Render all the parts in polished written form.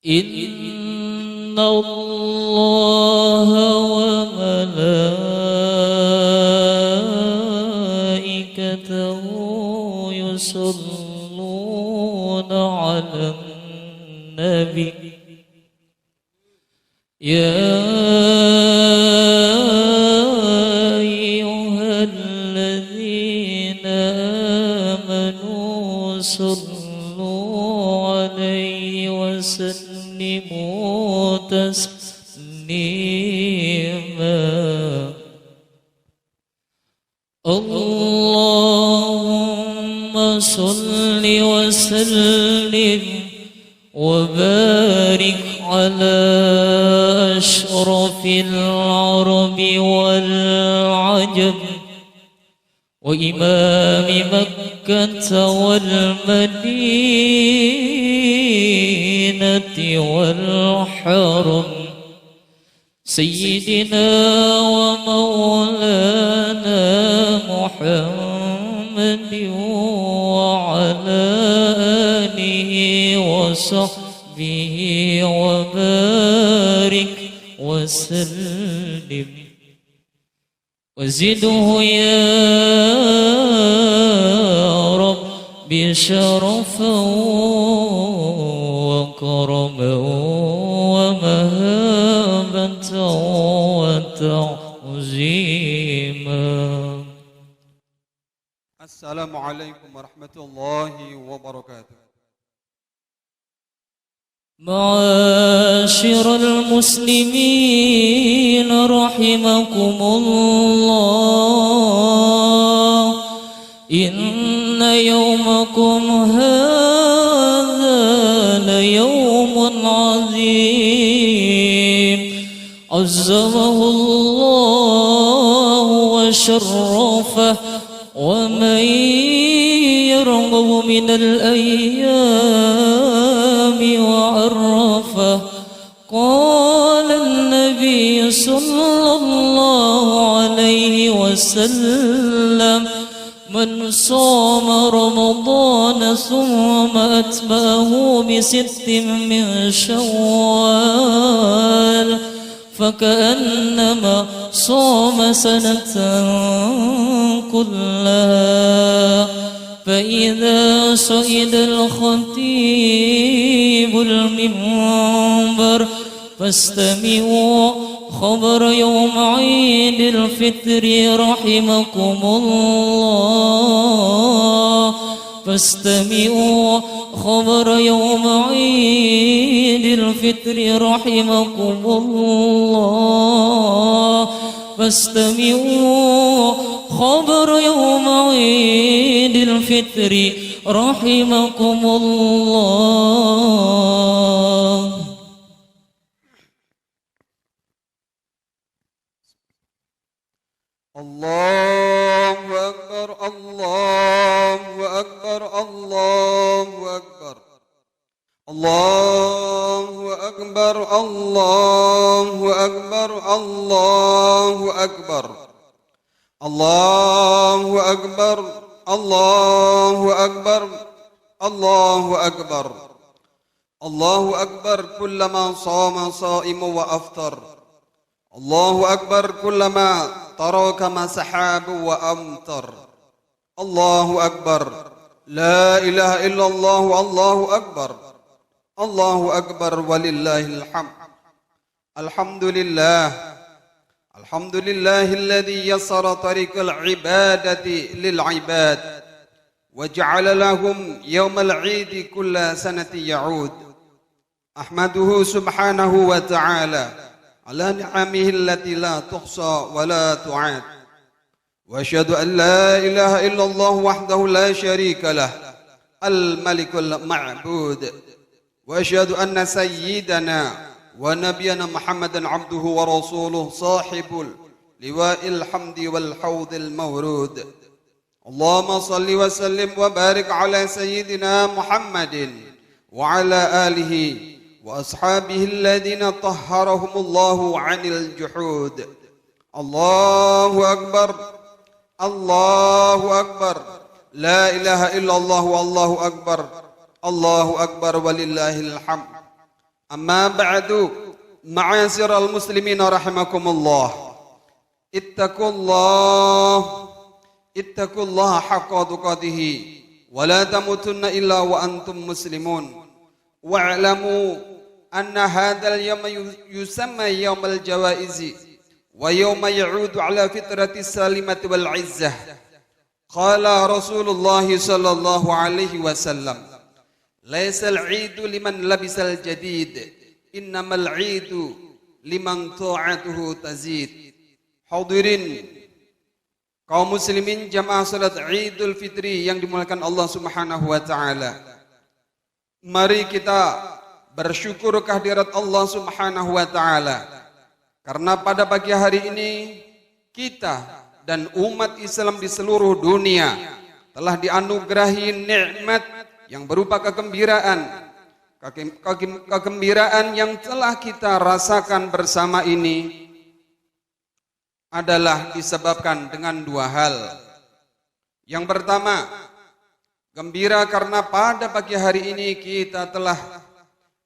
إن الله وملائكته يصلون على النبي يا أيها الذين آمنوا صلوا عليه وسلموا تسليما اللهم صل وسلم وبارك على أشرف العرب والعجم وإمام مكة والمدينة والحرم سيدنا ومولانا محمد وعلى آله وصحبه وبارك وسلم وزده يا رب شرفا وكرما ومهابة وتعظيما. السلام عليكم ورحمة الله وبركاته. معاشر المسلمين رحمكم الله إن يومكم هذا ليوم عظيم عظمه الله وشرفه ومن يرغب من الأيام وعرفه قال النبي صلى الله عليه وسلم من صام رمضان ثم أتبعه بست من شوال فكأنما صام سنة كلها. فإذا صعد الخطيب المنبر فاستمعوا خبر يوم عيد الفطر رحمكم الله فاستمعوا خبر يوم عيد الفطر رحمكم الله فاستمعوا خبر يوم عيد الفطر رحمكم الله. الله أكبر الله أكبر الله أكبر الله أكبر الله أكبر الله أكبر الله أكبر الله أكبر الله أكبر الله أكبر كلما صام صائم وأفطر الله أكبر كلما تراكم سحاب وأمطر الله أكبر لا إله إلا الله الله أكبر الله أكبر ولله الحمد. الحمد لله الحمد لله الذي يسر طريق العبادة للعباد وجعل لهم يوم العيد كل سنة يعود. أحمده سبحانه وتعالى على نعمه التي لا تحصى ولا تعاد وأشهد أن لا إله إلا الله وحده لا شريك له الملك المعبود وأشهد أن سيدنا ونبينا محمدا عبده ورسوله صاحب لواء الحمد والحوض المورود. اللهم صل وسلم وبارك على سيدنا محمد وعلى آله وأصحابه الذين طهرهم الله عن الجحود. الله أكبر الله أكبر لا إله إلا الله والله أكبر الله أكبر ولله الحمد. أما بعد معاشر المسلمين رحمكم الله اتقوا الله حق تقاته ولا تموتن إلا وأنتم مسلمون واعلموا أن هذا اليوم يسمى يوم الجوائز ويوم يعود على فطرة السالمة والعزة قال رسول الله صلى الله عليه وسلم ليس العيد لمن لبس الجديد إنما العيد لمن طاعته تزيد. Hadirin kaum muslimin jamaah salat Idul Fitri yang dimuliakan Allah Subhanahu wa taala. Mari kita bersyukur kehadirat Allah Subhanahu wa taala karena pada pagi hari ini kita dan umat Islam di seluruh dunia telah dianugerahi nikmat yang berupa kegembiraan yang telah kita rasakan bersama ini adalah disebabkan dengan dua hal. Yang pertama, gembira karena pada pagi hari ini kita telah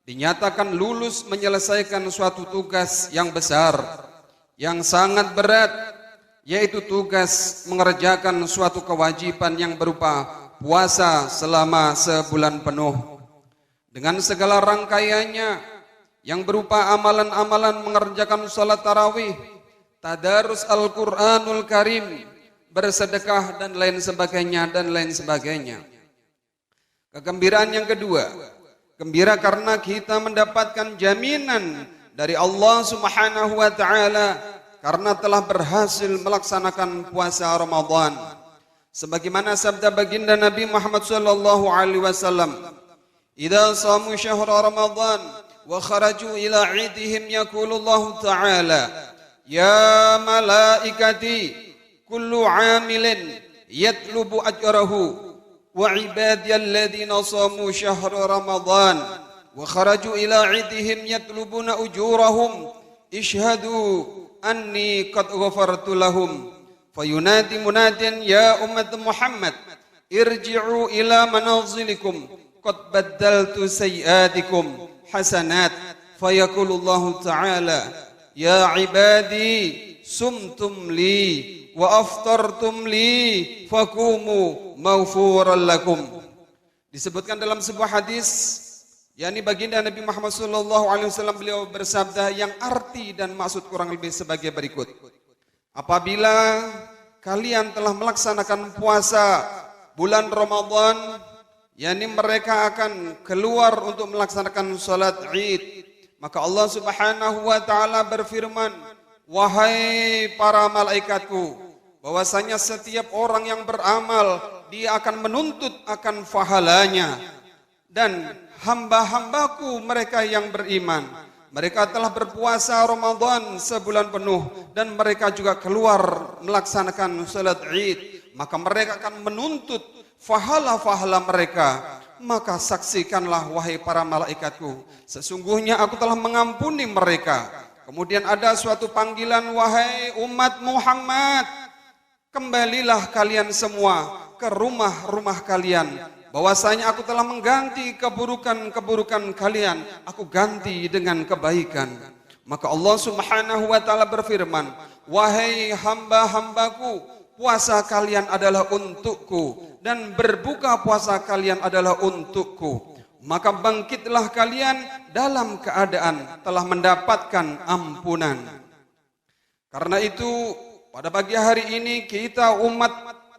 dinyatakan lulus menyelesaikan suatu tugas yang besar, yang sangat berat, yaitu tugas mengerjakan suatu kewajiban yang berupa puasa selama sebulan penuh. Dengan segala rangkaiannya yang berupa amalan-amalan mengerjakan salat tarawih, tadarus Al-Quranul Karim, bersedekah dan lain sebagainya dan lain sebagainya. Kegembiraan yang kedua, gembira karena kita mendapatkan jaminan dari Allah Subhanahu wa taala karena telah berhasil melaksanakan puasa Ramadan. Sebagaimana sabda baginda Nabi Muhammad sallallahu alaihi wasallam, "Idza shamu syahra Ramadan wa kharaju ila 'idihim yaqulullahu ta'ala ya malaikati kullu 'amilin yatlubu ajrahu wa ibadiyalladzina shamu syahra Ramadan wa kharaju ila 'idihim yatlubuna ujurahum ishhadu anni qad ghafartu lahum fayunadi munadin ya ummat Muhammad irji'u ila manazilikum qad baddaltu sayiatikum hasanat fayaqulullahu ta'ala ya ibadi sumtum li wa aftartum li fakumu maghfuran lakum. Disebutkan dalam sebuah hadis, yakni baginda Nabi Muhammad sallallahu alaihi wasallam, beliau bersabda yang arti dan maksud kurang lebih sebagai berikut. Apabila kalian telah melaksanakan puasa bulan Ramadan, yakni mereka akan keluar untuk melaksanakan salat Id, maka Allah Subhanahu wa taala berfirman, wahai para malaikatku, bahwasanya setiap orang yang beramal dia akan menuntut akan pahalanya, dan hamba-hambaku mereka yang beriman, mereka telah berpuasa Ramadan sebulan penuh dan mereka juga keluar melaksanakan salat Id, maka mereka akan menuntut pahala-pahala mereka. Maka saksikanlah wahai para malaikatku, sesungguhnya aku telah mengampuni mereka. Kemudian ada suatu panggilan, wahai umat Muhammad, kembalilah kalian semua ke rumah-rumah kalian, bahwasanya aku telah mengganti keburukan-keburukan kalian, aku ganti dengan kebaikan. Maka Allah Subhanahu wa taala berfirman, wahai hamba-hambaku, puasa kalian adalah untukku dan berbuka puasa kalian adalah untukku. Maka bangkitlah kalian dalam keadaan telah mendapatkan ampunan. Karena itu pada pagi hari ini kita umat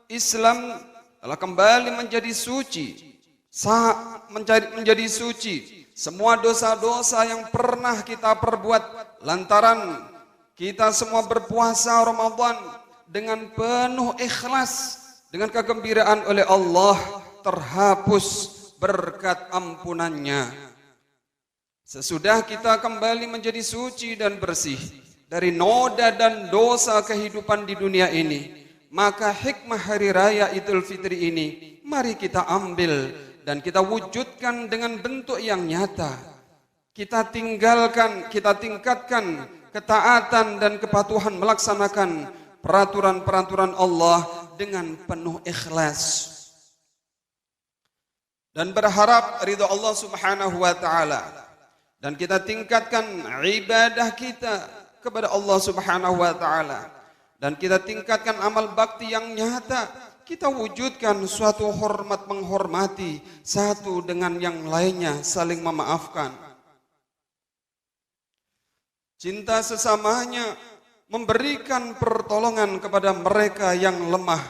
Islam telah kembali menjadi suci, menjadi suci. Semua dosa-dosa yang pernah kita perbuat lantaran kita semua berpuasa Ramadan dengan penuh ikhlas, dengan kegembiraan oleh Allah, terhapus berkat ampunannya. Sesudah kita kembali menjadi suci dan bersih dari noda dan dosa kehidupan di dunia ini, maka hikmah hari raya Idul Fitri ini mari kita ambil dan kita wujudkan dengan bentuk yang nyata. Kita tingkatkan ketaatan dan kepatuhan melaksanakan peraturan-peraturan Allah dengan penuh ikhlas dan berharap ridha Allah Subhanahu wa taala. dan kita tingkatkan ibadah kita kepada Allah Subhanahu wa taala, dan kita tingkatkan amal bakti yang nyata, kita wujudkan suatu hormat menghormati satu dengan yang lainnya, saling memaafkan. Cinta sesamanya, memberikan pertolongan kepada mereka yang lemah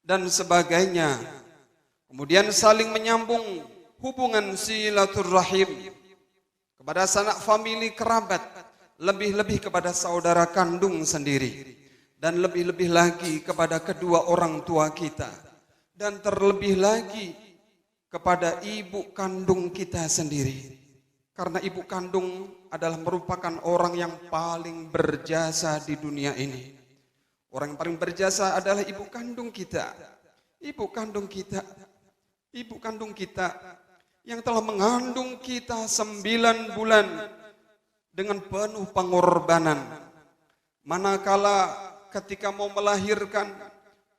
dan sebagainya. Kemudian saling menyambung hubungan silaturahim kepada sanak famili kerabat, lebih-lebih kepada saudara kandung sendiri, dan lebih-lebih lagi kepada kedua orang tua kita, dan terlebih lagi kepada ibu kandung kita sendiri. Karena ibu kandung adalah merupakan orang yang paling berjasa di dunia ini. Orang yang paling berjasa adalah ibu kandung kita. Ibu kandung kita. Ibu kandung kita yang telah mengandung kita 9 bulan dengan penuh pengorbanan. Manakala ketika mau melahirkan,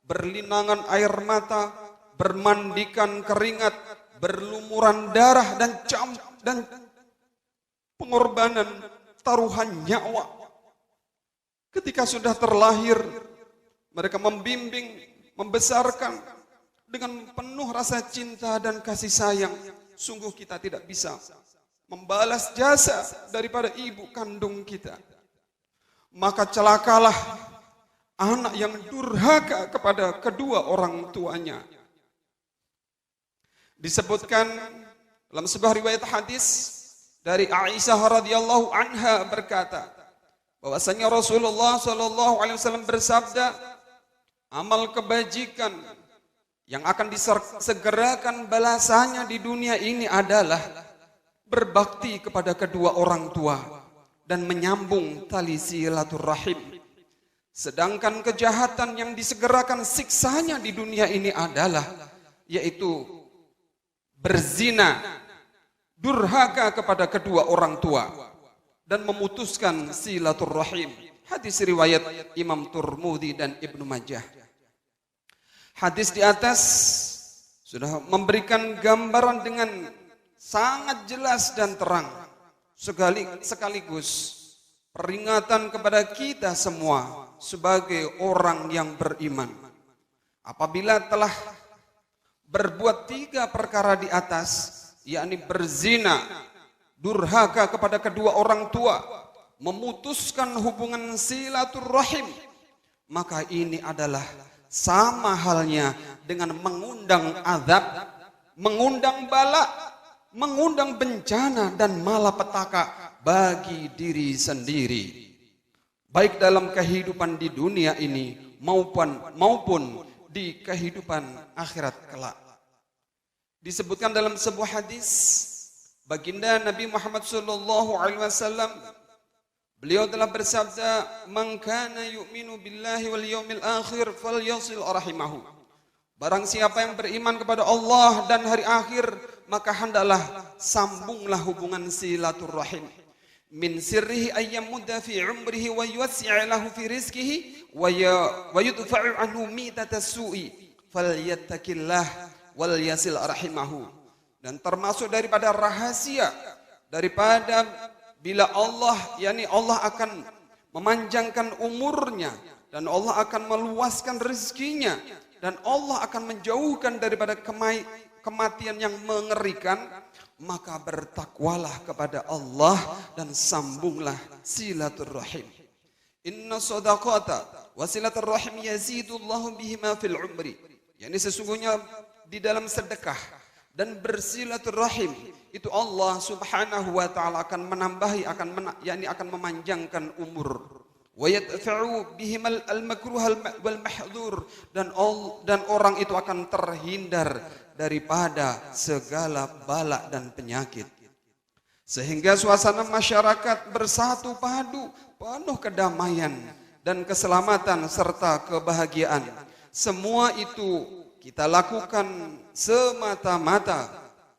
berlinangan air mata, bermandikan keringat, berlumuran darah dan pengorbanan, taruhan nyawa. Ketika sudah terlahir, mereka membimbing, membesarkan dengan penuh rasa cinta dan kasih sayang. Sungguh kita tidak bisa membalas jasa daripada ibu kandung kita. Maka celakalah anak yang durhaka kepada kedua orang tuanya. Disebutkan dalam sebuah riwayat hadis dari Aisyah radhiyallahu anha berkata bahwasanya Rasulullah sallallahu alaihi wasallam bersabda, amal kebajikan yang akan disegerakan balasannya di dunia ini adalah berbakti kepada kedua orang tua dan menyambung tali silaturahim. Sedangkan kejahatan yang disegerakan siksanya di dunia ini adalah yaitu berzina, durhaka kepada kedua orang tua, dan memutuskan silaturahim. Hadis riwayat Imam Tirmidzi dan Ibnu Majah. Hadis di atas sudah memberikan gambaran dengan sangat jelas dan terang, sekaligus peringatan kepada kita semua sebagai orang yang beriman. Apabila telah berbuat 3 perkara di atas, yakni berzina, durhaka kepada kedua orang tua, memutuskan hubungan silaturahim, maka ini adalah sama halnya dengan mengundang azab, mengundang bala, mengundang bencana dan malapetaka bagi diri sendiri, baik dalam kehidupan di dunia ini maupun di kehidupan akhirat kelak. Disebutkan dalam sebuah hadis, baginda Nabi Muhammad sallallahu alaihi wasallam, beliau telah bersabda, "Man kana yu'minu billahi wal yawmil akhir falyasil rahimahu." Barang siapa yang beriman kepada Allah dan hari akhir, maka hendaklah sambunglah hubungan silaturahim. Min sirrihi ayyamudda fi umrihi wa yuwassi' lahu fi rizqihi wa yudfa'u anhu mitatas su'i falyattaqillah wal yasil rahimahu. Dan termasuk daripada rahasia daripada bila Allah, yakni Allah akan memanjangkan umurnya dan Allah akan meluaskan rezekinya dan Allah akan menjauhkan daripada kematian yang mengerikan, maka bertakwalah kepada Allah dan sambunglah silaturahim. Inna shadaqata wa silaturahim yazidullahu bihima fil umri. Yani sesungguhnya di dalam sedekah dan bersilaturahim itu Allah Subhanahu wa taala akan menambahi, akan memanjangkan umur. Wa yadfa'u bihimal al-makruh wal mahdhur, dan orang itu akan terhindar daripada segala bala dan penyakit. Sehingga suasana masyarakat bersatu padu, penuh kedamaian dan keselamatan serta kebahagiaan. Semua itu kita lakukan semata-mata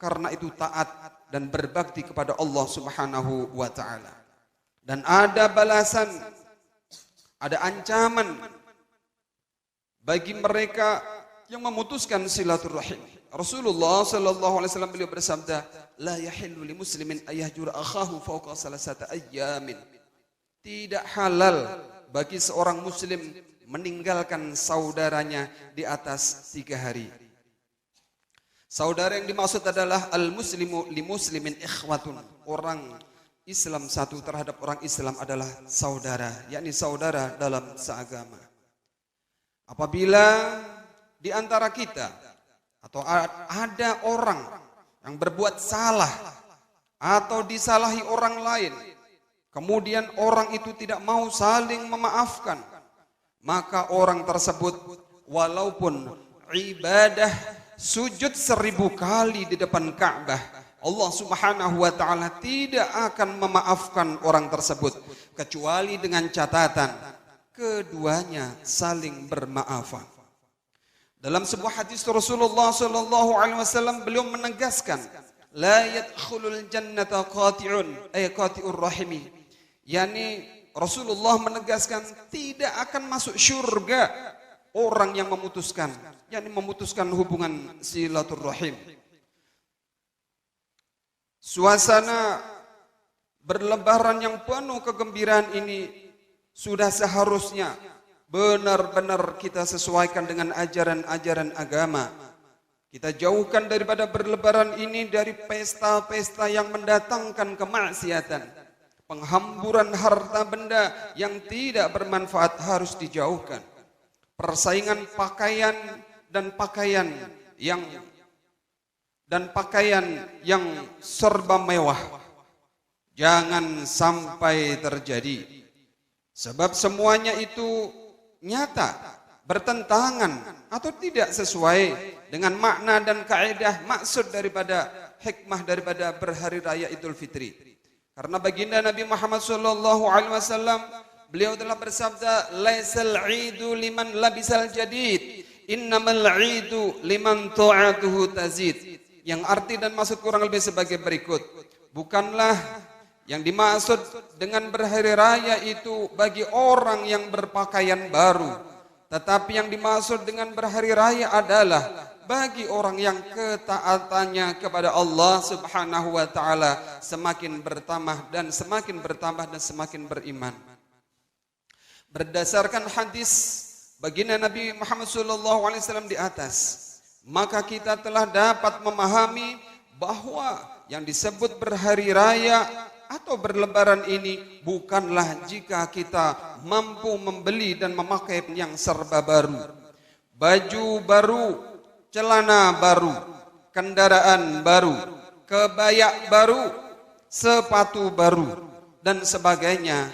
karena itu taat dan berbakti kepada Allah Subhanahu wa taala. Dan ada balasan, ada ancaman bagi mereka yang memutuskan silaturahim. Rasulullah sallallahu alaihi wasallam beliau bersabda, "La yahillu li muslimin ayyahjura akhahu fawqa salasata ayyamin." Tidak halal bagi seorang muslim meninggalkan saudaranya di atas 3 hari. Saudara yang dimaksud adalah al-muslimu li muslimin ikhwatun. Orang Islam satu terhadap orang Islam adalah saudara, yakni saudara dalam seagama. Apabila di antara kita atau ada orang yang berbuat salah atau disalahi orang lain, kemudian orang itu tidak mau saling memaafkan, maka orang tersebut walaupun ibadah sujud 1000 kali di depan Ka'bah, Allah Subhanahu wa ta'ala tidak akan memaafkan orang tersebut kecuali dengan catatan keduanya saling bermaafan. Dalam sebuah hadis Rasulullah sallallahu alaihi wasallam beliau menegaskan, la yadkhulul jannata qati'un ay qati'ur rahimi. Yani Rasulullah menegaskan tidak akan masuk syurga orang yang memutuskan, yakni memutuskan hubungan silaturrahim. Suasana berlebaran yang penuh kegembiraan ini sudah seharusnya benar-benar kita sesuaikan dengan ajaran-ajaran agama. Kita jauhkan daripada berlebaran ini dari pesta-pesta yang mendatangkan kemaksiatan. Penghamburan harta benda yang tidak bermanfaat harus dijauhkan. Persaingan pakaian dan pakaian yang serba mewah jangan sampai terjadi. Sebab semuanya itu nyata, bertentangan atau tidak sesuai dengan makna dan kaidah maksud daripada hikmah daripada berhari raya Idul Fitri. Karena baginda Nabi Muhammad sallallahu alaihi wasallam beliau telah bersabda, "Laisal 'idu liman labisal jadid, innamal 'idu liman ta'atuhu tazid." Yang arti dan maksud kurang lebih sebagai berikut. Bukanlah yang dimaksud dengan berhari raya itu bagi orang yang berpakaian baru, tetapi yang dimaksud dengan berhari raya adalah bagi orang yang ketaatannya kepada Allah Subhanahu wa taala semakin bertambah dan semakin beriman. Berdasarkan hadis baginda Nabi Muhammad sallallahu alaihi wasallam di atas, maka kita telah dapat memahami bahwa yang disebut berhari raya atau berlebaran ini bukanlah jika kita mampu membeli dan memakai yang serba baru, baju baru, celana baru, kendaraan baru, kebaya baru, sepatu baru, dan sebagainya.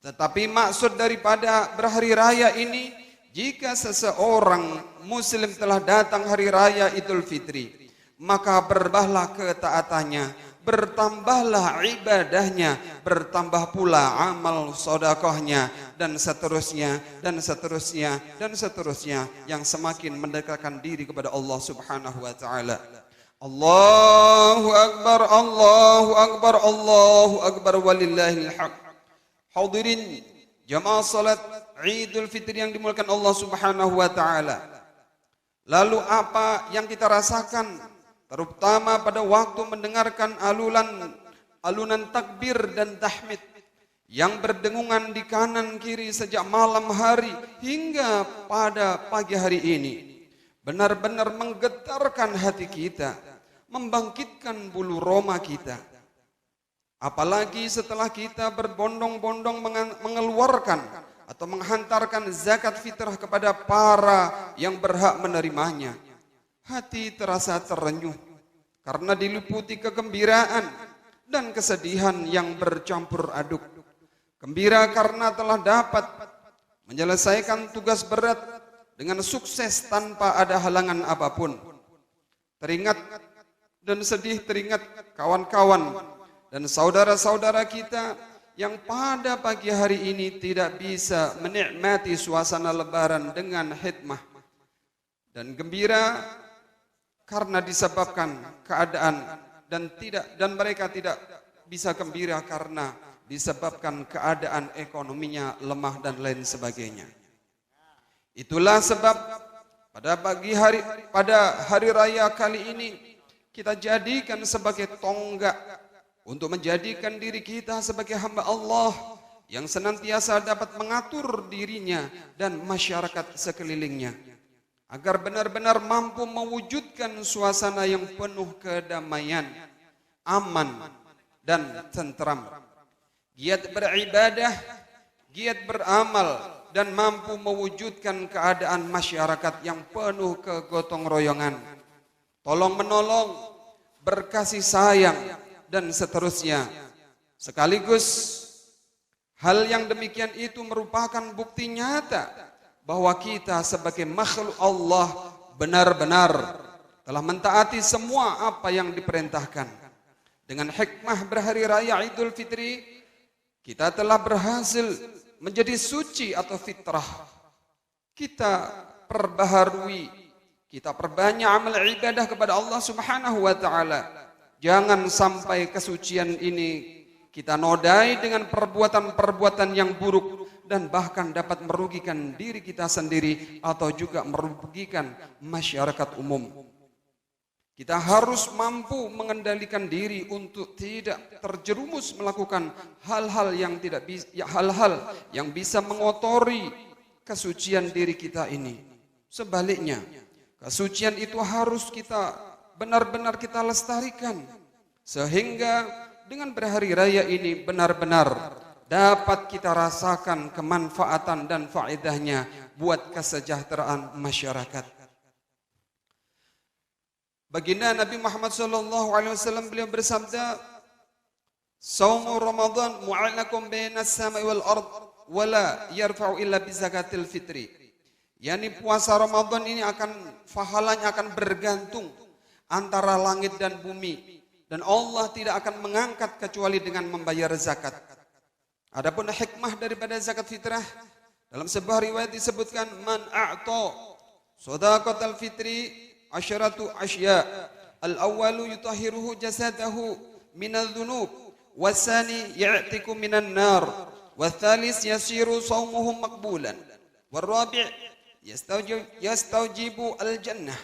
Tetapi maksud daripada berhari raya ini, jika seseorang muslim telah datang hari raya Idul Fitri, maka bertambahlah ketaatannya, bertambahlah ibadahnya, bertambah pula amal sedekahnya, dan seterusnya yang semakin mendekatkan diri kepada Allah Subhanahu wa taala. Allahu akbar, Allahu akbar, Allahu akbar, walillahil hamd. Hadirin jamaah salat Idul Fitri yang dimuliakan Allah Subhanahu wa taala. Lalu apa yang kita rasakan terutama pada waktu mendengarkan alunan takbir dan tahmid yang berdengungan di kanan kiri sejak malam hari hingga pada pagi hari ini, benar-benar menggetarkan hati kita, membangkitkan bulu roma kita. Apalagi setelah kita berbondong-bondong mengeluarkan atau menghantarkan zakat fitrah kepada para yang berhak menerimanya. Hati terasa terenyuh karena diliputi kegembiraan dan kesedihan yang bercampur aduk. Gembira karena telah dapat menyelesaikan tugas berat dengan sukses tanpa ada halangan apapun. Teringat dan sedih teringat kawan-kawan dan saudara-saudara kita yang pada pagi hari ini tidak bisa menikmati suasana lebaran dengan hikmah dan gembira karena disebabkan keadaan dan mereka tidak bisa gembira karena disebabkan keadaan ekonominya lemah dan lain sebagainya. Itulah sebab pada hari raya kali ini kita jadikan sebagai tonggak untuk menjadikan diri kita sebagai hamba Allah yang senantiasa dapat mengatur dirinya dan masyarakat sekelilingnya agar benar-benar mampu mewujudkan suasana yang penuh kedamaian, aman dan tentram, giat beribadah, giat beramal, dan mampu mewujudkan keadaan masyarakat yang penuh kegotong royongan, tolong menolong, berkasih sayang, dan seterusnya. Sekaligus hal yang demikian itu merupakan bukti nyata bahwa kita sebagai makhluk Allah benar-benar telah mentaati semua apa yang diperintahkan. Dengan hikmah berhari raya Idul Fitri, kita telah berhasil menjadi suci atau fitrah. Kita perbaharui, kita perbanyak amal ibadah kepada Allah Subhanahu wa taala. Jangan sampai kesucian ini kita nodai dengan perbuatan-perbuatan yang buruk dan bahkan dapat merugikan diri kita sendiri atau juga merugikan masyarakat umum. Kita harus mampu mengendalikan diri untuk tidak terjerumus melakukan hal-hal yang bisa mengotori kesucian diri kita ini. Sebaliknya, kesucian itu harus kita benar-benar kita lestarikan sehingga dengan berhari raya ini benar-benar dapat kita rasakan kemanfaatan dan faedahnya buat kesejahteraan masyarakat. Baginda Nabi Muhammad SAW beliau bersabda, "Saumu Ramadan mu'alakum bainas sama'i wal ard wala yarfa'u illa bi zakatil fitri." Yani puasa Ramadan ini pahalanya akan bergantung antara langit dan bumi, dan Allah tidak akan mengangkat kecuali dengan membayar zakat. Adapun hikmah daripada zakat fitrah, dalam sebuah riwayat disebutkan, man a'ta shadaqatal fitri asyaratu asya. Al-awwalu yutahhiruhu jasadahu minadh dhunub, wasani ya'tiku minan nar, wathalis yasiru shaumuhu maqbulan, warrabi' yastawjibu al-jannah,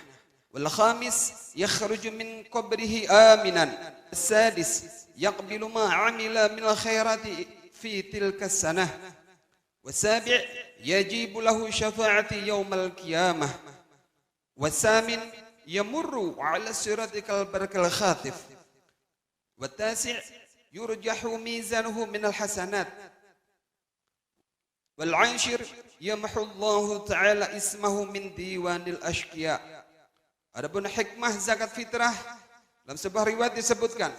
wal khamis yakhruju min qabrihi aminan, as-sadis yaqbilu ma 'amila min al-khairati في تلك السنة، والسابع يجيب له شفاعتي يوم القيامة، والثامن يمر على الصراط كالبرق الخاطف، والتاسع يرجح ميزانه من الحسنات، والعاشر يمحو الله تعالى اسمه من ديوان الأشقياء. Adapun hikmah zakat fitrah, dalam sebuah riwayat disebutkan,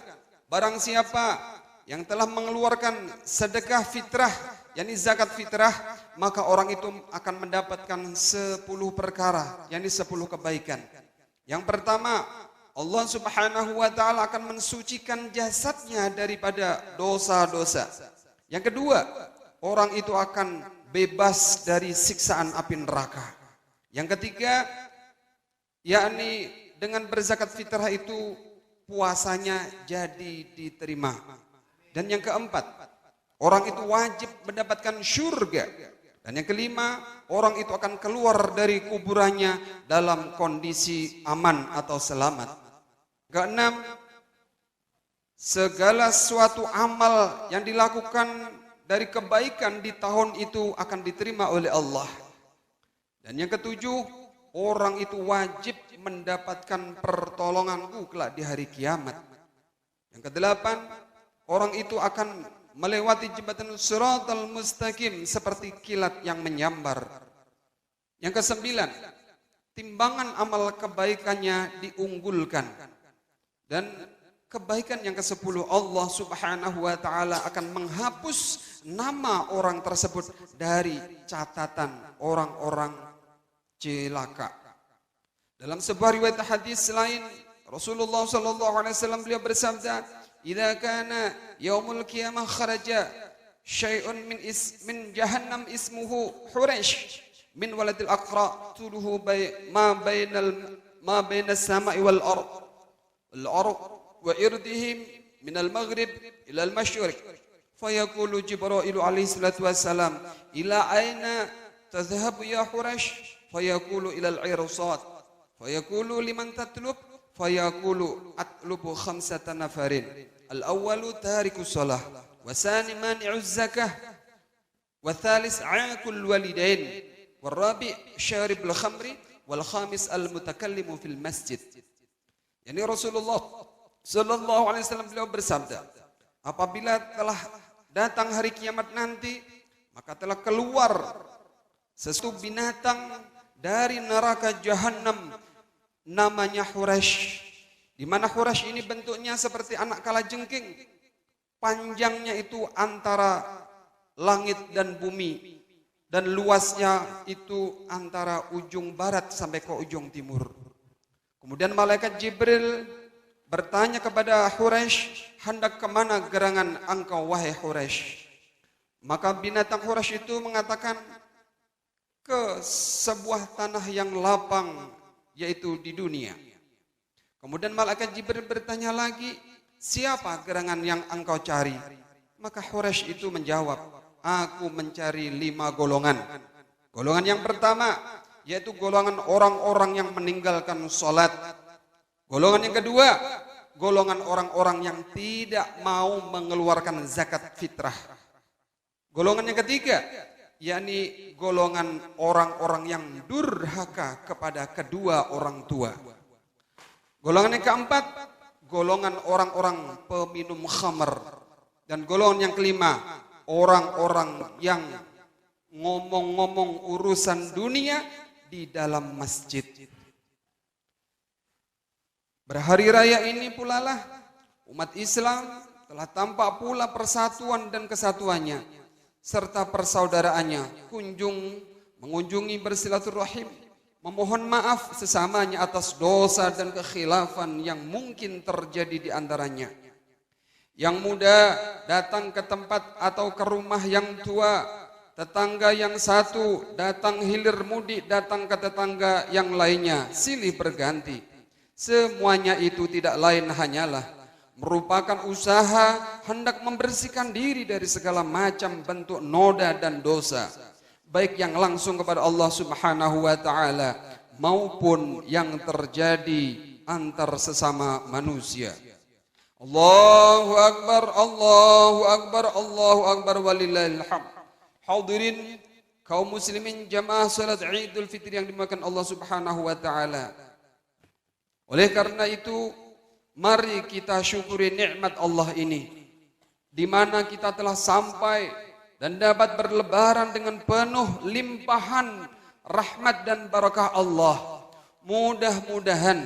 barang siapa yang telah mengeluarkan sedekah fitrah, yakni zakat fitrah, maka orang itu akan mendapatkan 10 perkara, yakni 10 kebaikan. Yang pertama, Allah Subhanahu wa taala akan mensucikan jasadnya daripada dosa-dosa. Yang kedua, orang itu akan bebas dari siksaan api neraka. Yang ketiga, yakni dengan berzakat fitrah itu puasanya jadi diterima. Dan yang keempat, orang itu wajib mendapatkan syurga. Dan yang kelima, orang itu akan keluar dari kuburannya dalam kondisi aman atau selamat. Keenam, segala suatu amal yang dilakukan dari kebaikan di tahun itu akan diterima oleh Allah. Dan yang ketujuh, orang itu wajib mendapatkan pertolonganku kelak di hari kiamat. Yang kedelapan, orang itu akan melewati jembatan Shiratal Mustaqim seperti kilat yang menyambar. Yang kesembilan, timbangan amal kebaikannya diunggulkan. Dan kebaikan yang ke-10, Allah Subhanahu wa taala akan menghapus nama orang tersebut dari catatan orang-orang celaka. Dalam sebuah riwayat hadis lain, Rasulullah SAW beliau bersabda, إذا كان يوم القيامة خرج شيء من جهنم اسمه حريش من ولد الأقرى طوله ما بين السماء والأرض وإردهم من المغرب إلى المشرق فيقول جبرائيل عليه الصلاة والسلام إلى أين tadhhabu ya Quraisy fayaqulu ila al-irsad fayaqulu liman tatlub fayaqulu atlubu khamsata nafarin al-awwalu tarikus shalah wa tsani mani'uz zakah wa tsalis 'aqul walidain wal rabi' syaribul khamri wal khamis al-mutakallimu fil masjid. Yani Rasulullah sallallahu alaihi wasallam beliau bersabda, apabila telah datang hari kiamat nanti, maka telah keluar sesuatu binatang dari neraka jahanam namanya Quraisy. Di mana Quraisy ini bentuknya seperti anak kalajengking. Panjangnya itu antara langit dan bumi dan luasnya itu antara ujung barat sampai ke ujung timur. Kemudian malaikat Jibril bertanya kepada Quraisy, hendak kemana gerangan engkau wahai Quraisy? Maka binatang Quraisy itu mengatakan, ke sebuah tanah yang lapang, yaitu di dunia. Kemudian malaikat Jibril bertanya lagi, siapa gerangan yang engkau cari? Maka Quraisy itu menjawab, aku mencari 5 golongan. Golongan yang pertama, yaitu golongan orang-orang yang meninggalkan sholat. Golongan yang kedua, golongan orang-orang yang tidak mau mengeluarkan zakat fitrah. Golongan yang ketiga, yakni golongan orang-orang yang durhaka kepada kedua orang tua. Golongan yang keempat, golongan orang-orang peminum khamr. Dan golongan yang kelima, orang-orang yang ngomong-ngomong urusan dunia di dalam masjid. Berhari raya ini pula lah umat Islam telah tampak pula persatuan dan kesatuannya serta persaudaraannya, mengunjungi bersilaturahim, memohon maaf sesamanya atas dosa dan kekhilafan yang mungkin terjadi di antaranya. Yang muda datang ke tempat atau ke rumah yang tua, tetangga yang satu datang hilir mudik datang ke tetangga yang lainnya, silih berganti. Semuanya itu tidak lain hanyalah merupakan usaha hendak membersihkan diri dari segala macam bentuk noda dan dosa, baik yang langsung kepada Allah Subhanahu wa taala maupun yang terjadi antar sesama manusia. Allahu akbar, Allahu akbar, Allahu akbar walillahil hamd. Hadirin kaum muslimin jamaah salat Idul Fitri yang dimuliakan Allah Subhanahu wa taala. Oleh karena itu, mari kita syukuri nikmat Allah ini, di mana kita telah sampai dan dapat berlebaran dengan penuh limpahan rahmat dan barakah Allah. Mudah-mudahan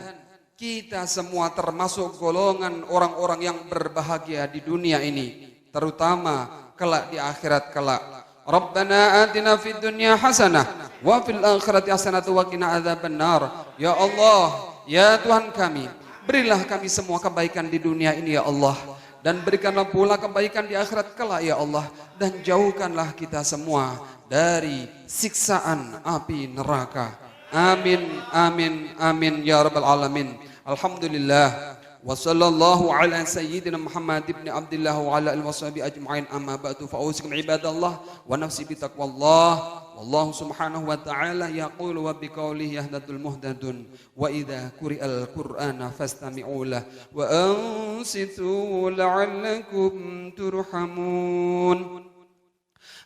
kita semua termasuk golongan orang-orang yang berbahagia di dunia ini, terutama kelak di akhirat kelak. Rabbana atina fid dunya hasanah wa fil akhirati hasanah wa qina adzabannar. Ya Allah, ya Tuhan kami, berilah kami semua kebaikan di dunia ini ya Allah, dan berikanlah pula kebaikan di akhirat kelak ya Allah, dan jauhkanlah kita semua dari siksaan api neraka. Amin, amin, amin ya rabbal alamin. Alhamdulillah wa sallallahu ala sayyidina Muhammad ibn Abdullah wa ala alihi washabihi ajma'in, amma ba'du, fa ausikum ibadallah wa nafsi bi taqwallah. Wallahu subhanahu wa ta'ala yaqulu wa biqaulihi yahdatul muhtadun wa idza quri'al qur'ana fastami'u lahu wa ansitu la'allakum turhamun.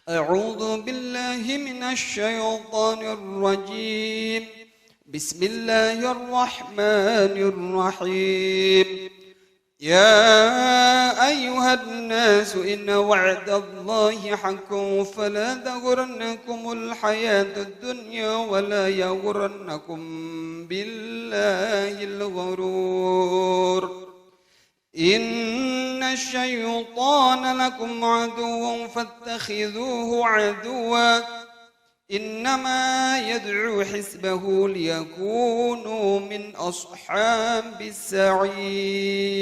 A'udzu billahi minasy syaithanir rajim. Bismillahirrahmanirrahim. يا أيها الناس إن وعد الله حق فلا تغرنكم الحياة الدنيا ولا يغرنكم بالله الغرور إن الشيطان لكم عدو فاتخذوه عدوا إنما يدعو حزبه ليكونوا من أصحاب السعير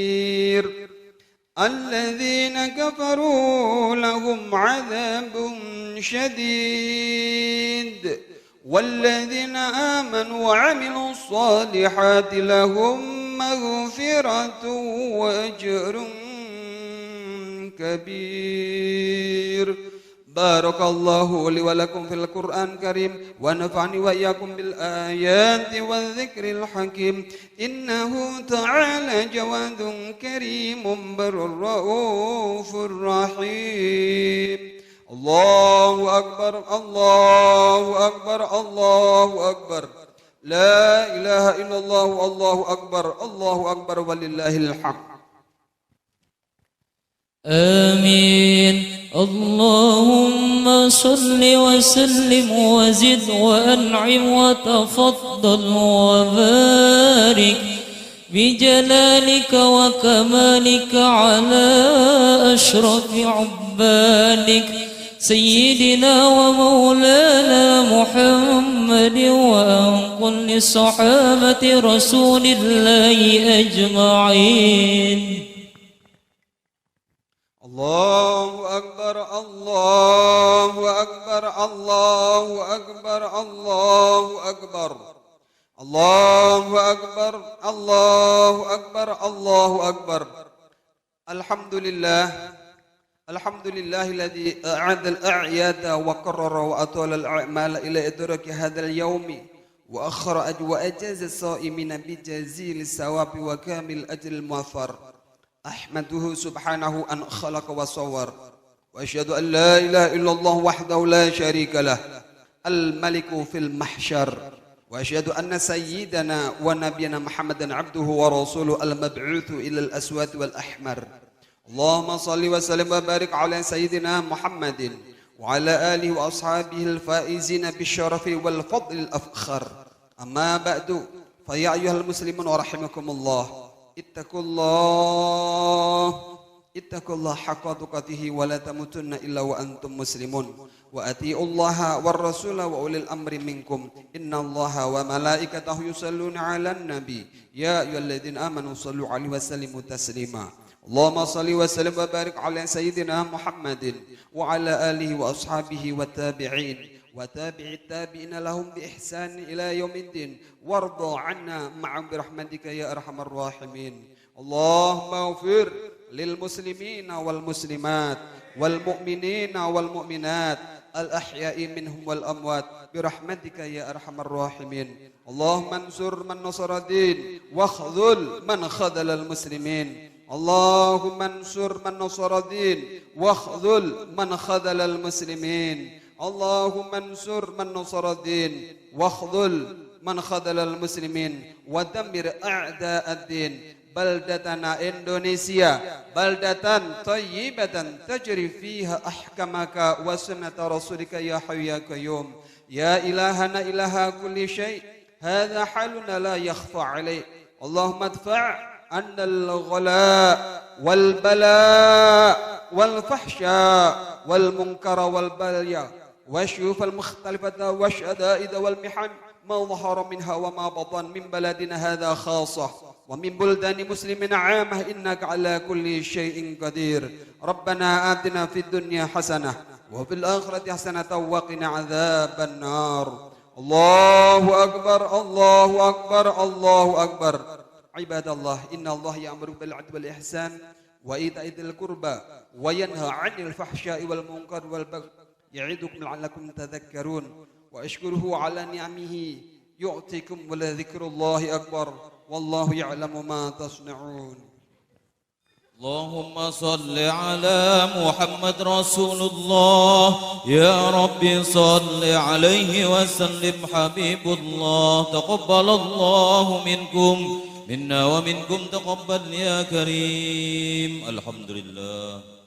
الذين كفروا لهم عذاب شديد والذين آمنوا وعملوا الصالحات لهم مغفرة وأجر كبير. بارك الله لي ولكم في القرآن الكريم ونفعني وإياكم بالآيات والذكر الحكيم إنه تعالى جواد كريم بر رؤوف رحيم. الله أكبر الله أكبر الله أكبر لا إله إلا الله الله أكبر ولله الحمد. آمين. اللهم صل وسلم وزد وأنعم وتفضل وبارك بجلالك وكمالك على أشرف عبادك سيدنا ومولانا محمد وعن كل صحابة رسول الله أجمعين. الله أكبر الله أكبر الله أكبر الله أكبر الله أكبر الله أكبر الله أكبر. الحمد لله الذي أعاد الأعياد وقرر وأطال الأعمال إلى إدراك هذا اليوم وأخر وأجاز الصائمين بجزيل الثواب وكامل الأجر الموفر. أحمده سبحانه أن خلق وصور وأشهد أن لا إله إلا الله وحده لا شريك له الملك في المحشر وأشهد أن سيدنا ونبينا محمدا عبده ورسوله المبعوث إلى الأسود والأحمر. اللهم صل وسلم وبارك على سيدنا محمد وعلى آله وأصحابه الفائزين بالشرف والفضل الأفخر. أما بعد فيا أيها المسلمون ورحمكم الله اتقوا الله حق تقاته ولا تموتن إلا وأنتم مسلمون وأطيعوا الله والرسول وأولي الأمر منكم إن الله وملائكته يصلون على النبي يا أيها الذين آمنوا صلوا عليه وسلموا تسليما. اللهم صل وسلم وبارك على سيدنا محمد وعلى آله وأصحابه والتابعين وتابع التابعين لهم بإحسان إلى يوم الدين وارض عنا معهم برحمتك يا أرحم الراحمين. اللهم اغفر للمسلمين والمسلمات والمؤمنين والمؤمنات الأحياء منهم والأموات برحمتك يا أرحم الراحمين. اللهم انصر من نصر الدين واخذل من خذل المسلمين. اللهم انصر من نصر الدين واخذل من خذل المسلمين. اللهم انصر من نصر الدين واخذل من خذل المسلمين ودمر أعداء الدين. بلدتنا إندونيسيا بلدة طيبة تجري فيها أحكامك وسنة رسولك يا حي يا قيوم يا إلهنا إله كل شيء. هذا حالنا لا يخفى عليه. اللهم ادفع عنا الغلاء والبلاء والفحشاء والمنكر والبليا والشيوف المختلفة والشدائد والمحن ما ظهر منها وما بطن من بلدنا هذا خاصة ومن بلدان مسلمين عامة إنك على كل شيء قدير. ربنا آتنا في الدنيا حسنة وفي الآخرة حسنة وقنا عذاب النار. الله أكبر الله أكبر الله أكبر. عباد الله إن الله يأمر بالعدل والإحسان وإيتاء ذي القربى وينهى عن الفحشاء والمنكر والبغي يعظكم لعلكم تذكرون واشكره على نعمه يعطيكم ولذكر الله أكبر والله يعلم ما تصنعون. اللهم صل على محمد رسول الله يا رب صل عليه وسلم حبيب الله. تقبل الله منكم منا ومنكم تقبل يا كريم. الحمد لله.